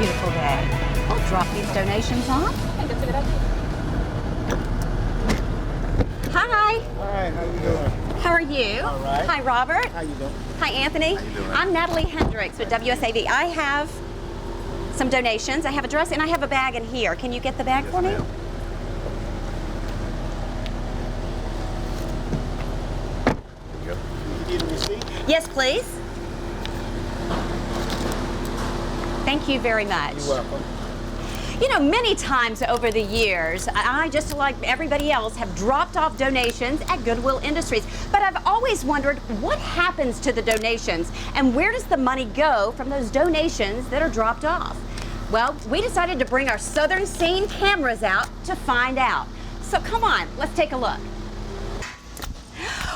beautiful day. We'll drop these donations off. I think it's a good idea. Hi. Hi, how you doing? How are you? All right. Hi, Robert. How you doing? Hi, Anthony. How you doing? I'm Natalie Hendricks with WSAV. I have some donations. I have a dress and I have a bag in here. Can you get the bag for me? ma'am. There you go. You need a receipt? Yes, please. Thank you very much. You're welcome. You know, many times over the years, I, just like everybody else, have dropped off donations at Goodwill Industries. But I've always wondered what happens to the donations and where does the money go from those donations that are dropped off? Well, we decided to bring our Southern Scene cameras out to find out. So come on, let's take a look.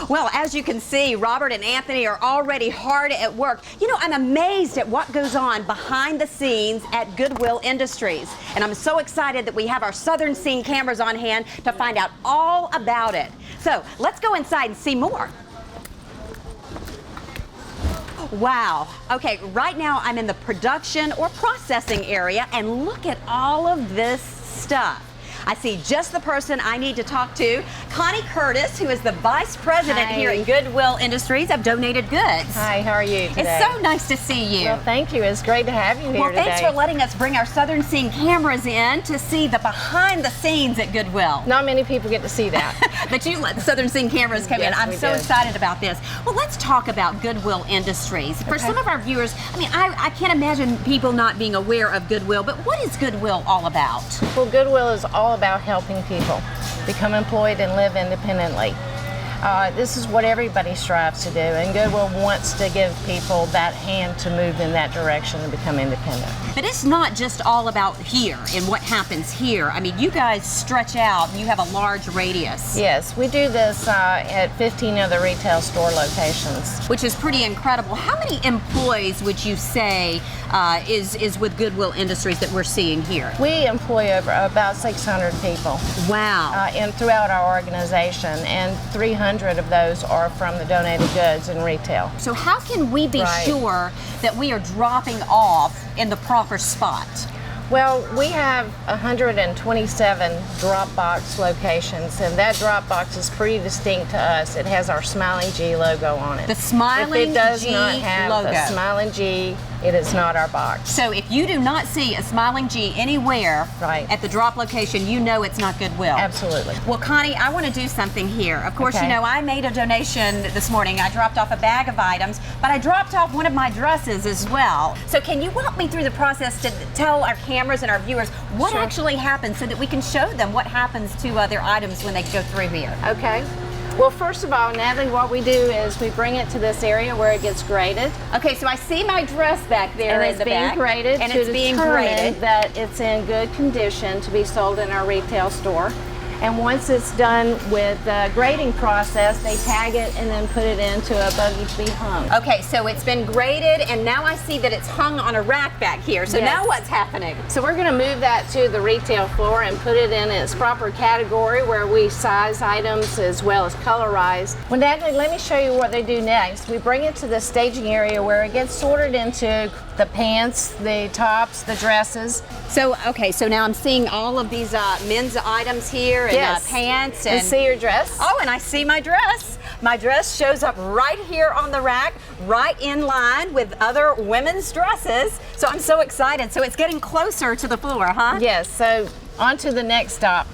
Well, as you can see, Robert and Anthony are already hard at work. You know, I'm amazed at what goes on behind the scenes at Goodwill Industries. And I'm so excited that we have our Southern Scene cameras on hand to find out all about it. So let's go inside and see more. Wow. Okay, right now I'm in the production or processing area, and look at all of this stuff. I see just the person I need to talk to, Connie Curtis, who is the Vice President here at Goodwill Industries of Donated Goods. Hi, how are you today? It's so nice to see you. Well, thank you. It's great to have you here Well, today. thanks for letting us bring our Southern Scene cameras in to see the behind the scenes at Goodwill. Not many people get to see that. But you let the Southern Scene cameras come in. Yes, I'm we so did. excited about this. Well, let's talk about Goodwill Industries. For some of our viewers, I mean, I can't imagine people not being aware of Goodwill, but what is Goodwill all about? Well, Goodwill is all about helping people become employed and live independently. This is what everybody strives to do, and Goodwill wants to give people that hand to move in that direction and become independent. But it's not just all about here and what happens here. I mean, you guys stretch out, you have a large radius. Yes, we do this at 15 other retail store locations. Which is pretty incredible. How many employees would you say is with Goodwill Industries that we're seeing here? We employ over about 600 people. Wow. And throughout our organization, and 300 of those are from the donated goods and retail. So how can we be Right. sure that we are dropping off in the proper spot? Well, we have 127 drop box locations, and that drop box is pretty distinct to us. It has our Smiling G logo on it. The Smiling If it does G not have logo. the Smiling G, it is not our box. So if you do not see a Smiling G anywhere Right. at the drop location, you know it's not Goodwill. Absolutely. Well, Connie, I want to do something here. Of course, Okay. you know, I made a donation this morning. I dropped off a bag of items, but I dropped off one of my dresses as well. So can you walk me through the process to tell our cameras and our viewers what Sure. actually happens so that we can show them what happens to their items when they go through here? Okay. Well, first of all, Natalie, what we do is we bring it to this area where it gets graded. Okay, so I see my dress back there And in it's the being back. graded and to it's being determine graded. that it's in good condition to be sold in our retail store. And once it's done with the grading process, they tag it and then put it into a buggy to be hung. Okay, so it's been graded, and now I see that it's hung on a rack back here. So Yes. now what's happening? So we're going to move that to the retail floor and put it in its proper category where we size items as well as colorize. Well, Natalie, let me show you what they do next. We bring it to the staging area where it gets sorted into the pants, the tops, the dresses. So, okay, so now I'm seeing all of these men's items here and Yes. pants. And And see your dress? oh, and I see my dress. My dress shows up right here on the rack, right in line with other women's dresses. So I'm so excited. So it's getting closer to the floor, huh? Yes, so on to the next stop.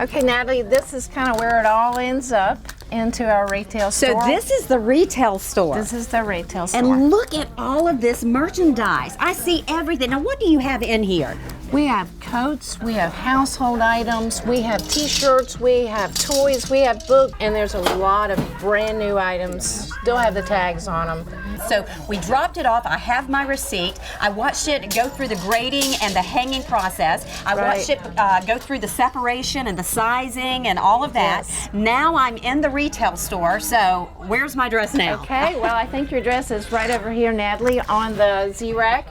Okay, Natalie, this is kind of where it all ends up into our retail So store. this is the retail store. This is the retail store. And look at all of this merchandise. I see everything. Now, what do you have in here? We have coats, we have household items, we have t-shirts, we have toys, we have books, and there's a lot of brand new items. Still have the tags on them. So we dropped it off. I have my receipt. I watched it go through the grading and the hanging process. I Right. watched it go through the separation and the sizing and all of that. Yes. Now I'm in the retail store. So where's my dress now? Okay, well, I think your dress is right over here, Natalie, on the Z-Rack.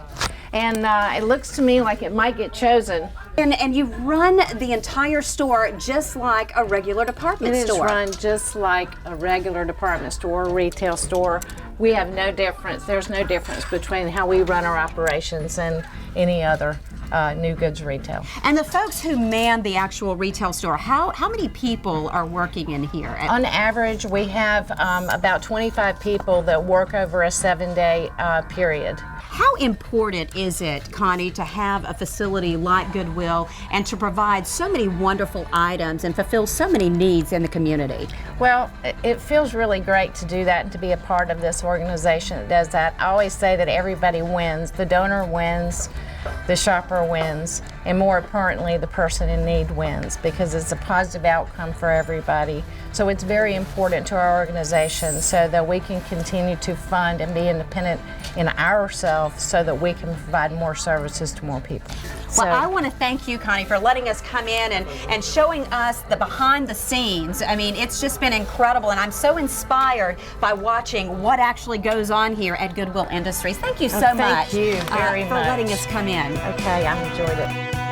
And it looks to me like it might get chosen And you run the entire store just like a regular department It is store. run just like a regular department store or retail store. We have no difference. There's no difference between how we run our operations and any other new goods retail. And the folks who man the actual retail store, how many people are working in here? On average, we have about 25 people that work over a 7-day period. How important is it, Connie, to have a facility like Goodwill and to provide so many wonderful items and fulfill so many needs in the community? Well, it feels really great to do that and to be a part of this organization that does that. I always say that everybody wins. The donor wins, the shopper wins, and more importantly, the person in need wins, because it's a positive outcome for everybody. So it's very important to our organization so that we can continue to fund and be independent in ourselves so that we can provide more services to more people. Well, I want to thank you, Connie, for letting us come in and showing us the behind the scenes. I mean, it's just been incredible, and I'm so inspired by watching what actually goes on here at Goodwill Industries. Thank you so much Thank you very for much letting us come in. Okay, I enjoyed it.